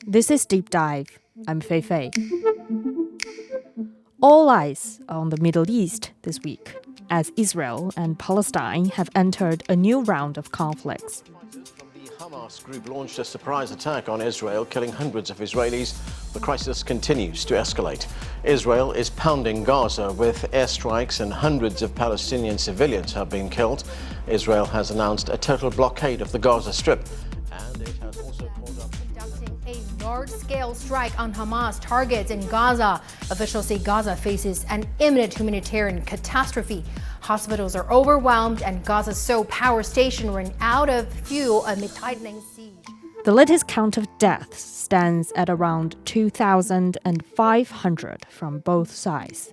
This is Deep Dive. I'm Fei Fei. All eyes are on the Middle East this week, as Israel and Palestine have entered a new round of conflicts. The Hamas group launched a surprise attack on Israel, killing hundreds of Israelis. The crisis continues to escalate. Israel is pounding Gaza with airstrikes and hundreds of Palestinian civilians have been killed. Israel has announced a total blockade of the Gaza Strip. And it has also called up conducting a large-scale strike on Hamas targets in Gaza. Officials say Gaza faces an imminent humanitarian catastrophe. Hospitals are overwhelmed and Gaza's Sow power station ran out of fuel amid tightening siege. The latest count of deaths stands at around 2,500 from both sides.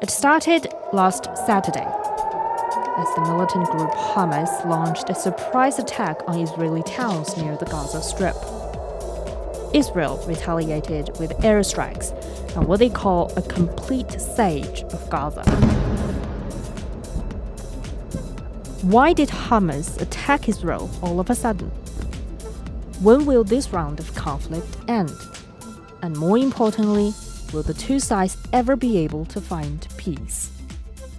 It started last Saturday, as the militant group Hamas launched a surprise attack on Israeli towns near the Gaza Strip. Israel retaliated with airstrikes and what they call a complete siege of Gaza. Why did Hamas attack Israel all of a sudden? When will this round of conflict end? And more importantly, will the two sides ever be able to find peace?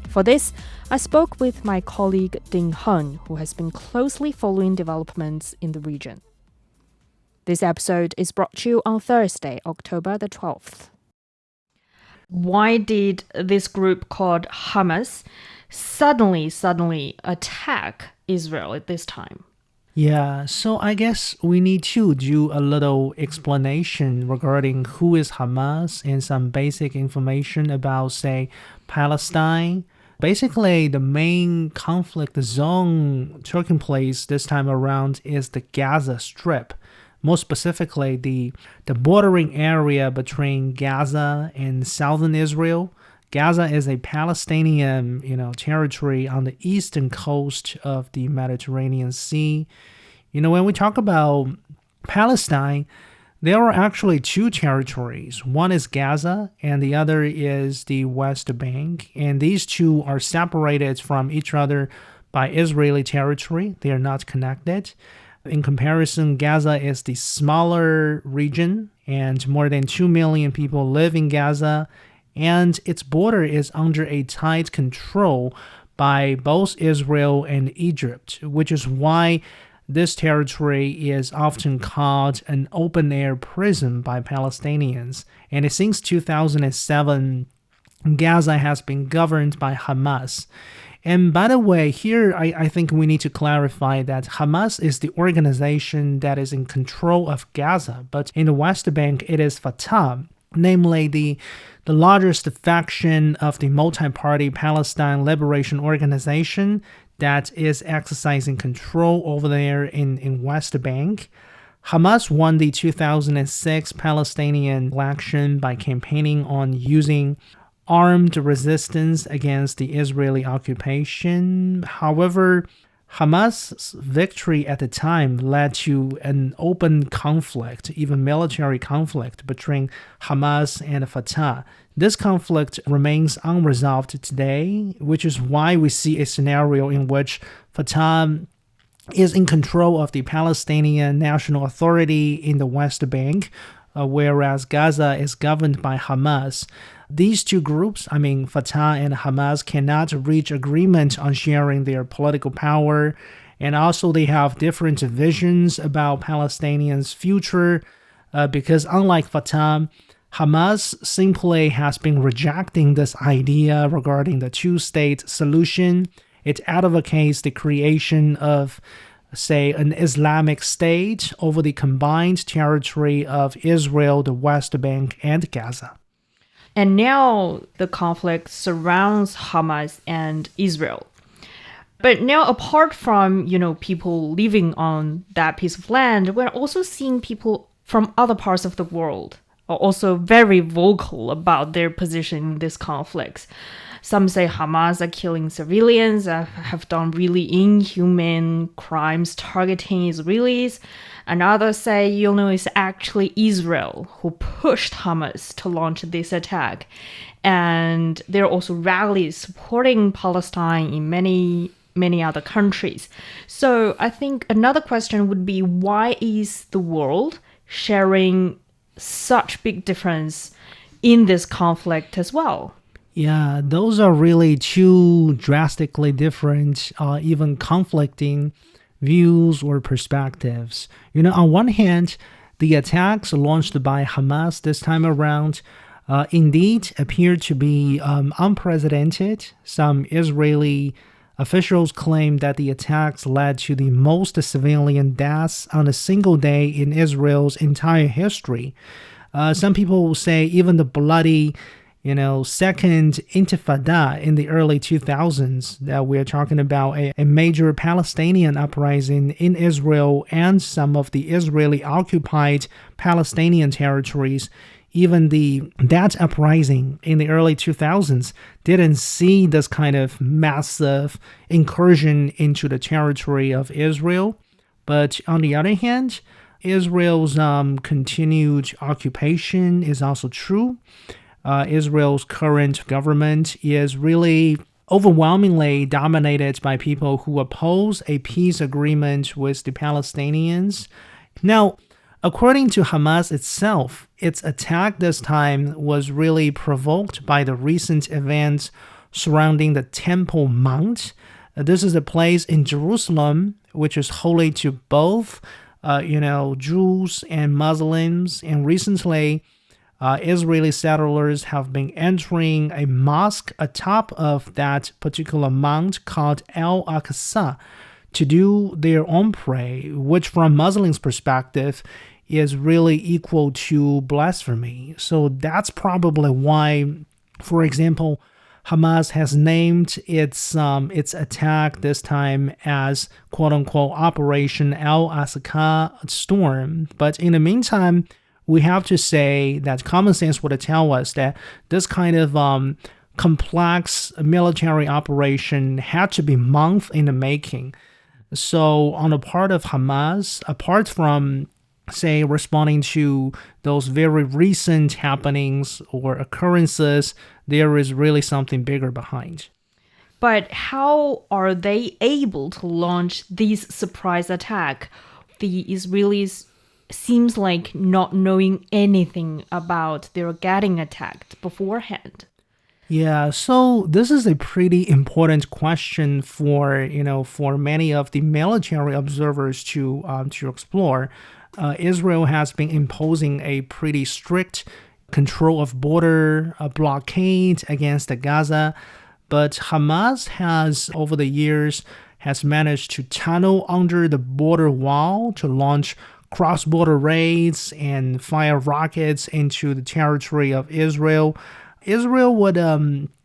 For this, I spoke with my colleague Ding Heng, who has been closely following developments in the region. This episode is brought to you on Thursday, October the 12th. Why did this group called Hamas suddenly attack Israel at this time? Yeah, so I guess we need to do a little explanation regarding who is Hamas and some basic information about, say, Palestine. Basically, the main conflict zone taking place this time around is the Gaza Strip. More specifically, the bordering area between Gaza and southern Israel. Gaza is a Palestinian, territory on the eastern coast of the Mediterranean Sea. When we talk about Palestine, there are actually two territories. One is Gaza, and the other is the West Bank. And these two are separated from each other by Israeli territory. They are not connected. In comparison, Gaza is the smaller region, and more than 2 million people live in Gaza. And its border is under a tight control by both Israel and Egypt, which is why this territory is often called an open-air prison by Palestinians. And since 2007, Gaza has been governed by Hamas. And by the way, here I think we need to clarify that Hamas is the organization that is in control of Gaza, but in the West Bank it is Fatah, namely the largest faction of the multi-party Palestine Liberation Organization that is exercising control over there in West Bank. Hamas won the 2006 Palestinian election by campaigning on using armed resistance against the Israeli occupation. However, Hamas' victory at the time led to an open conflict, even military conflict, between Hamas and Fatah. This conflict remains unresolved today, which is why we see a scenario in which Fatah is in control of the Palestinian National Authority in the West Bank, whereas Gaza is governed by Hamas. These two groups, Fatah and Hamas, cannot reach agreement on sharing their political power, and also they have different visions about Palestinians' future, because unlike Fatah, Hamas simply has been rejecting this idea regarding the two-state solution. It advocates the creation of, say, an Islamic state over the combined territory of Israel, the West Bank, and Gaza. And now the conflict surrounds Hamas and Israel. But now, apart from, people living on that piece of land, we're also seeing people from other parts of the world are also very vocal about their position in this conflict. Some say Hamas are killing civilians, have done really inhuman crimes targeting Israelis. And others say, it's actually Israel who pushed Hamas to launch this attack. And there are also rallies supporting Palestine in many many other countries. So I think another question would be, why is the world sharing such big difference in this conflict as well? Yeah, those are really two drastically different, even conflicting views or perspectives. On one hand, the attacks launched by Hamas this time around indeed appear to be unprecedented. Some Israeli officials claim that the attacks led to the most civilian deaths on a single day in Israel's entire history. Some people will say even the bloody second intifada in the early 2000s, that we're talking about a major Palestinian uprising in Israel and some of the Israeli-occupied Palestinian territories. Even that uprising in the early 2000s didn't see this kind of massive incursion into the territory of Israel. But on the other hand, Israel's continued occupation is also true. Israel's current government is really overwhelmingly dominated by people who oppose a peace agreement with the Palestinians. Now, according to Hamas itself, its attack this time was really provoked by the recent events surrounding the Temple Mount. This is a place in Jerusalem which is holy to both, Jews and Muslims. And recently, Israeli settlers have been entering a mosque atop of that particular mount called Al-Aqsa to do their own prayer, which from Muslims' perspective is really equal to blasphemy. So that's probably why, for example, Hamas has named its attack this time as quote-unquote Operation Al-Aqsa Storm. But in the meantime, we have to say that common sense would tell us that this kind of complex military operation had to be months in the making. So on the part of Hamas, apart from, say, responding to those very recent happenings or occurrences, there is really something bigger behind. But how are they able to launch this surprise attack? The Israelis seems like not knowing anything about their getting attacked beforehand. Yeah, so this is a pretty important question for many of the military observers to explore. Israel has been imposing a pretty strict control of border blockade against Gaza, but Hamas has over the years has managed to tunnel under the border wall to launch cross-border raids and fire rockets into the territory of Israel. Israel would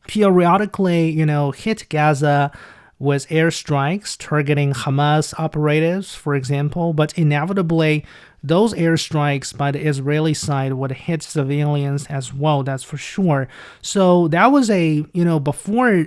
periodically, hit Gaza with airstrikes targeting Hamas operatives, for example, but inevitably those airstrikes by the Israeli side would hit civilians as well, that's for sure. So that was before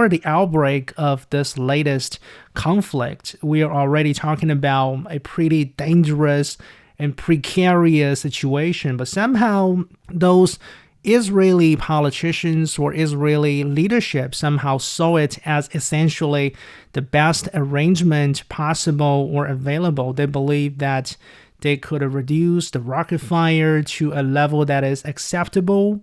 the outbreak of this latest conflict, we are already talking about a pretty dangerous and precarious situation. But somehow those Israeli politicians or Israeli leadership somehow saw it as essentially the best arrangement possible or available. They believed that they could reduce the rocket fire to a level that is acceptable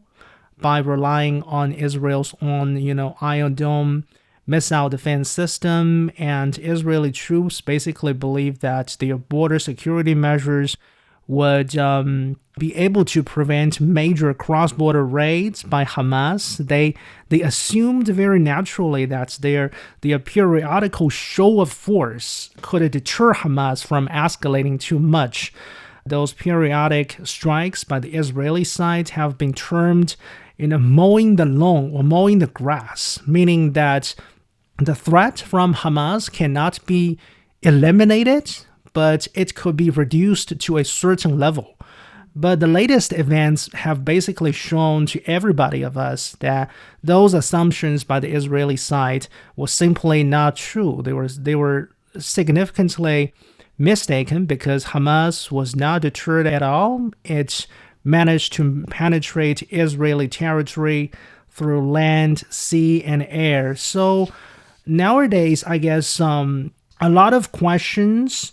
by relying on Israel's own, Iron Dome missile defense system. And Israeli troops basically believed that their border security measures would be able to prevent major cross-border raids by Hamas. They assumed very naturally that their periodical show of force could deter Hamas from escalating too much. Those periodic strikes by the Israeli side have been termed mowing the lawn or mowing the grass, meaning that the threat from Hamas cannot be eliminated, but it could be reduced to a certain level. But the latest events have basically shown to everybody of us that those assumptions by the Israeli side were simply not true. They were significantly mistaken because Hamas was not deterred at all. It managed to penetrate Israeli territory through land, sea, and air. So nowadays, I guess a lot of questions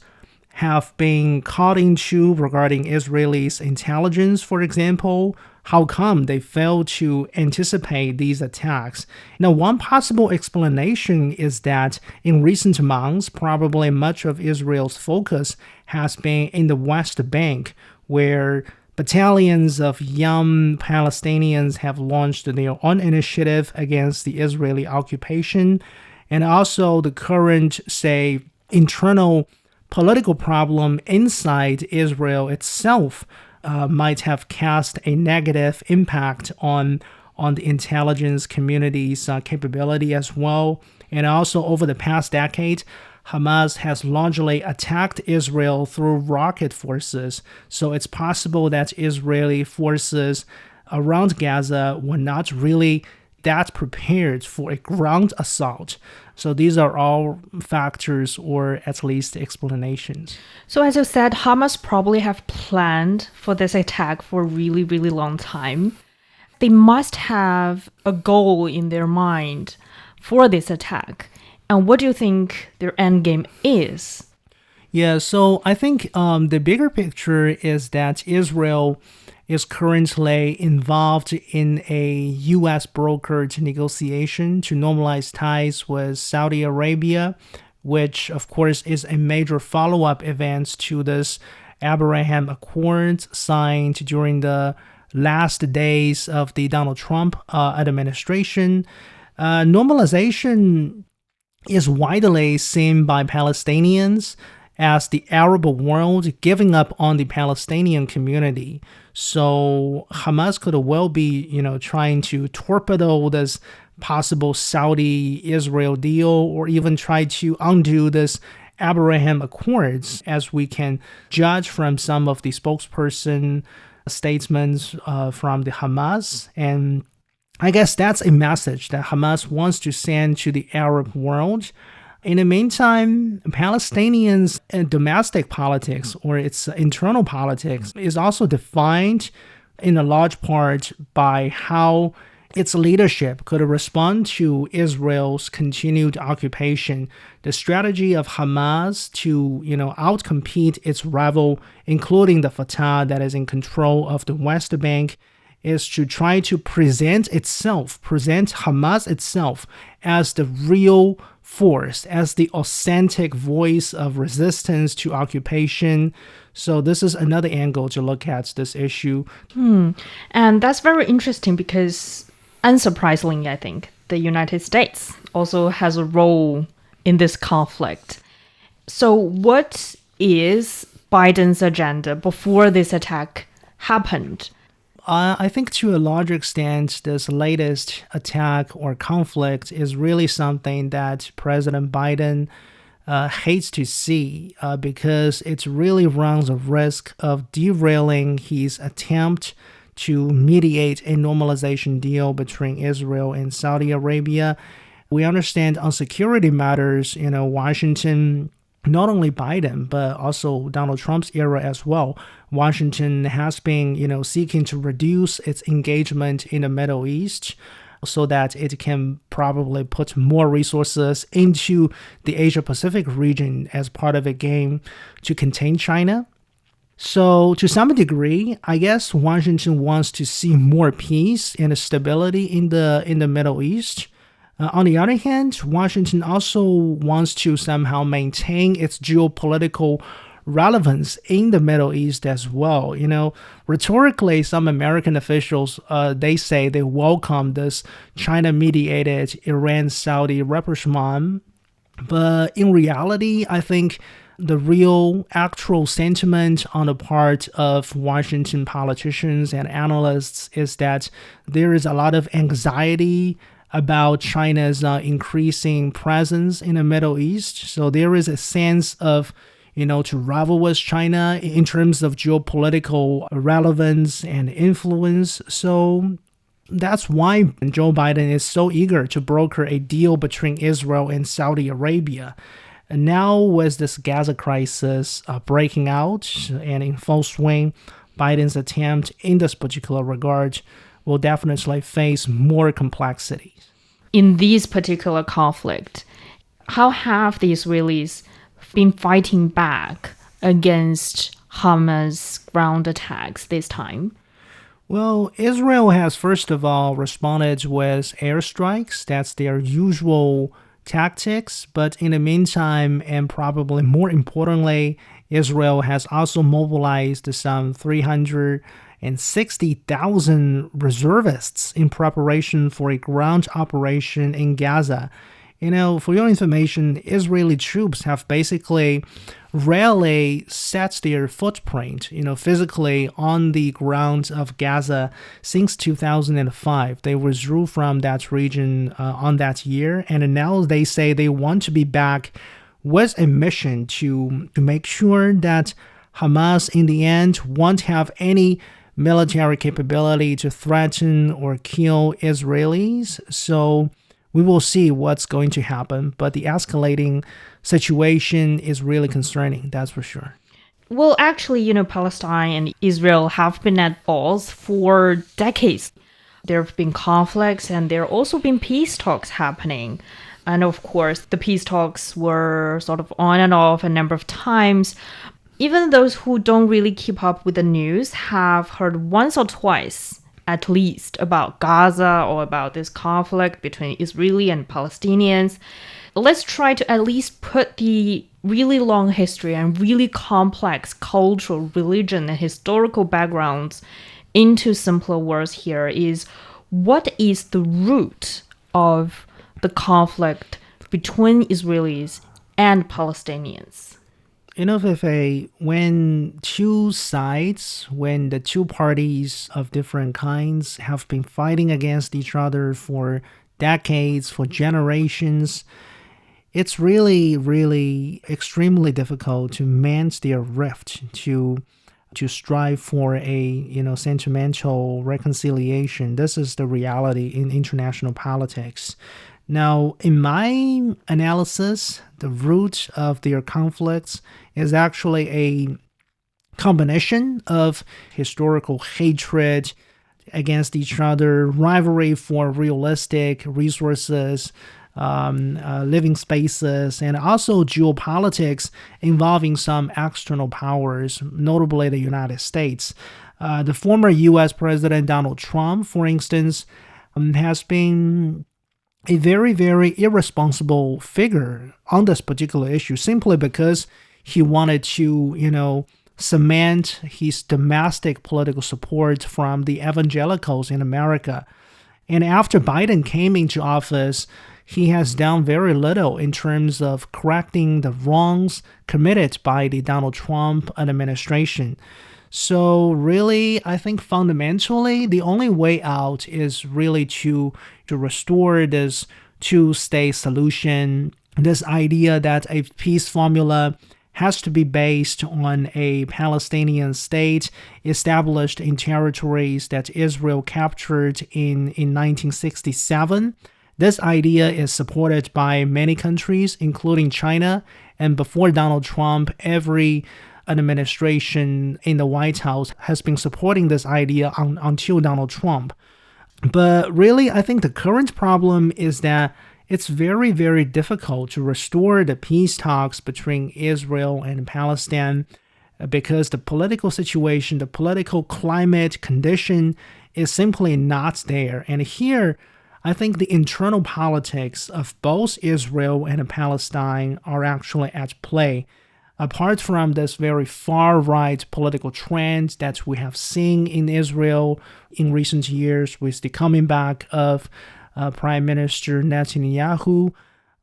have been called into regarding Israelis' intelligence, for example. How come they failed to anticipate these attacks? Now, one possible explanation is that in recent months, probably much of Israel's focus has been in the West Bank, where battalions of young Palestinians have launched their own initiative against the Israeli occupation, and also the current, say, internal political problem inside Israel itself might have cast a negative impact on the intelligence community's capability as well. And also over the past decade, Hamas has largely attacked Israel through rocket forces. So it's possible that Israeli forces around Gaza were not really that prepared for a ground assault. So these are all factors, or at least explanations. So as you said, Hamas probably have planned for this attack for a really, really long time. They must have a goal in their mind for this attack. And what do you think their end game is? Yeah, so I think the bigger picture is that Israel is currently involved in a U.S. brokered negotiation to normalize ties with Saudi Arabia, which, of course, is a major follow-up event to this Abraham Accords signed during the last days of the Donald Trump administration. Normalization is widely seen by Palestinians as the Arab world giving up on the Palestinian community. So Hamas could well be, trying to torpedo this possible Saudi-Israel deal, or even try to undo this Abraham Accords, as we can judge from some of the spokesperson statements from the Hamas. And I guess that's a message that Hamas wants to send to the Arab world. In the meantime, Palestinians' domestic politics, or its internal politics, is also defined in a large part by how its leadership could respond to Israel's continued occupation. The strategy of Hamas to, outcompete its rival, including the Fatah that is in control of the West Bank, is to try to present Hamas itself as the real force, as the authentic voice of resistance to occupation. So this is another angle to look at this issue. And that's very interesting because, unsurprisingly, I think, the United States also has a role in this conflict. So what is Biden's agenda before this attack happened? I think to a large extent, this latest attack or conflict is really something that President Biden hates to see because it really runs a risk of derailing his attempt to mediate a normalization deal between Israel and Saudi Arabia. We understand on security matters, Washington, not only Biden, but also Donald Trump's era as well, Washington has been, seeking to reduce its engagement in the Middle East so that it can probably put more resources into the Asia-Pacific region as part of a game to contain China. So to some degree, I guess Washington wants to see more peace and stability in the Middle East. On the other hand, Washington also wants to somehow maintain its geopolitical relevance in the Middle East as well. Rhetorically, some American officials, they say they welcome this China-mediated Iran-Saudi rapprochement. But in reality, I think the real actual sentiment on the part of Washington politicians and analysts is that there is a lot of anxiety about China's increasing presence in the Middle East. So there is a sense of, to rival with China in terms of geopolitical relevance and influence. So that's why Joe Biden is so eager to broker a deal between Israel and Saudi Arabia. And now with this Gaza crisis breaking out and in full swing, Biden's attempt in this particular regard will definitely face more complexities. in this particular conflict, how have the Israelis been fighting back against Hamas ground attacks this time? Well, Israel has first of all responded with airstrikes. That's their usual tactics. But in the meantime, and probably more importantly, Israel has also mobilized some 360,000 reservists in preparation for a ground operation in Gaza. For your information, Israeli troops have basically rarely set their footprint, physically on the ground of Gaza since 2005. They withdrew from that region on that year, and now they say they want to be back with a mission to make sure that Hamas in the end won't have any military capability to threaten or kill Israelis. So we will see what's going to happen, but the escalating situation is really concerning, that's for sure. Well, actually, Palestine and Israel have been at odds for decades. There have been conflicts and there have also been peace talks happening. And of course, the peace talks were sort of on and off a number of times. Even those who don't really keep up with the news have heard once or twice at least about Gaza or about this conflict between Israeli and Palestinians. Let's try to at least put the really long history and really complex cultural, religion, and historical backgrounds into simpler words here. Is what is the root of the conflict between Israelis and Palestinians? Feifei, when the two parties of different kinds have been fighting against each other for decades, for generations, it's really, really extremely difficult to mend their rift, to strive for a, sentimental reconciliation. This is the reality in international politics. Now, in my analysis, the root of their conflicts is actually a combination of historical hatred against each other, rivalry for realistic resources, living spaces, and also geopolitics involving some external powers, notably the United States. The former U.S. President Donald Trump, for instance, has been a very, very irresponsible figure on this particular issue simply because he wanted to, cement his domestic political support from the evangelicals in America. And after Biden came into office, he has done very little in terms of correcting the wrongs committed by the Donald Trump administration. So really, I think fundamentally, the only way out is really to restore this two-state solution, this idea that a peace formula has to be based on a Palestinian state established in territories that Israel captured in 1967. This idea is supported by many countries, including China, and before Donald Trump, every administration in the White House has been supporting this idea until Donald Trump. But really, I think the current problem is that it's very, very difficult to restore the peace talks between Israel and Palestine because the political situation, the political climate condition is simply not there. And here, I think the internal politics of both Israel and Palestine are actually at play. Apart from this very far-right political trend that we have seen in Israel in recent years with the coming back of Prime Minister Netanyahu,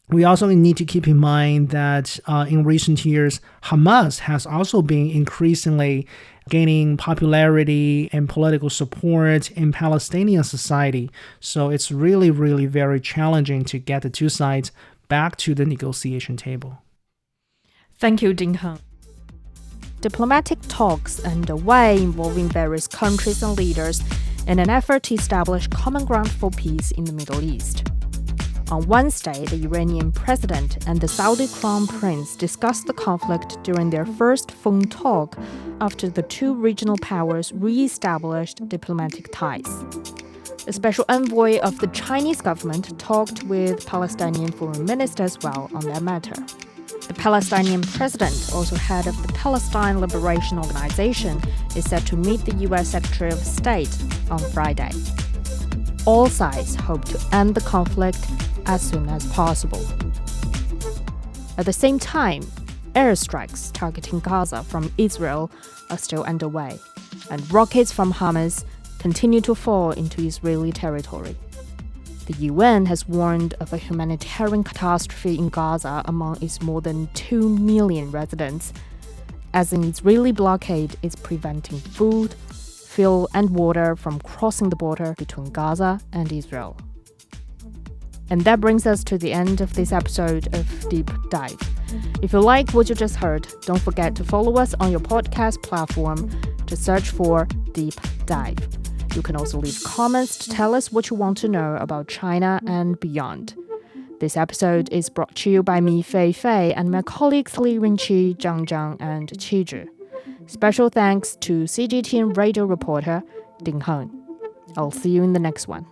we also need to keep in mind that in recent years, Hamas has also been increasingly gaining popularity and political support in Palestinian society. So it's really, really very challenging to get the two sides back to the negotiation table. Thank you, Ding Heng. Diplomatic talks underway involving various countries and leaders in an effort to establish common ground for peace in the Middle East. On Wednesday, the Iranian president and the Saudi crown prince discussed the conflict during their first phone talk after the two regional powers re-established diplomatic ties. A special envoy of the Chinese government talked with Palestinian foreign minister as well on that matter. The Palestinian president, also head of the Palestine Liberation Organization, is set to meet the U.S. Secretary of State on Friday. All sides hope to end the conflict as soon as possible. At the same time, airstrikes targeting Gaza from Israel are still underway, and rockets from Hamas continue to fall into Israeli territory. The UN has warned of a humanitarian catastrophe in Gaza among its more than 2 million residents, as an Israeli blockade is preventing food, fuel, and water from crossing the border between Gaza and Israel. And that brings us to the end of this episode of Deep Dive. If you like what you just heard, don't forget to follow us on your podcast platform to search for Deep Dive. You can also leave comments to tell us what you want to know about China and beyond. This episode is brought to you by me, Fei Fei, and my colleagues Li Rinqi, Zhang Zhang, and Qizhi. Special thanks to CGTN Radio reporter Ding Heng. I'll see you in the next one.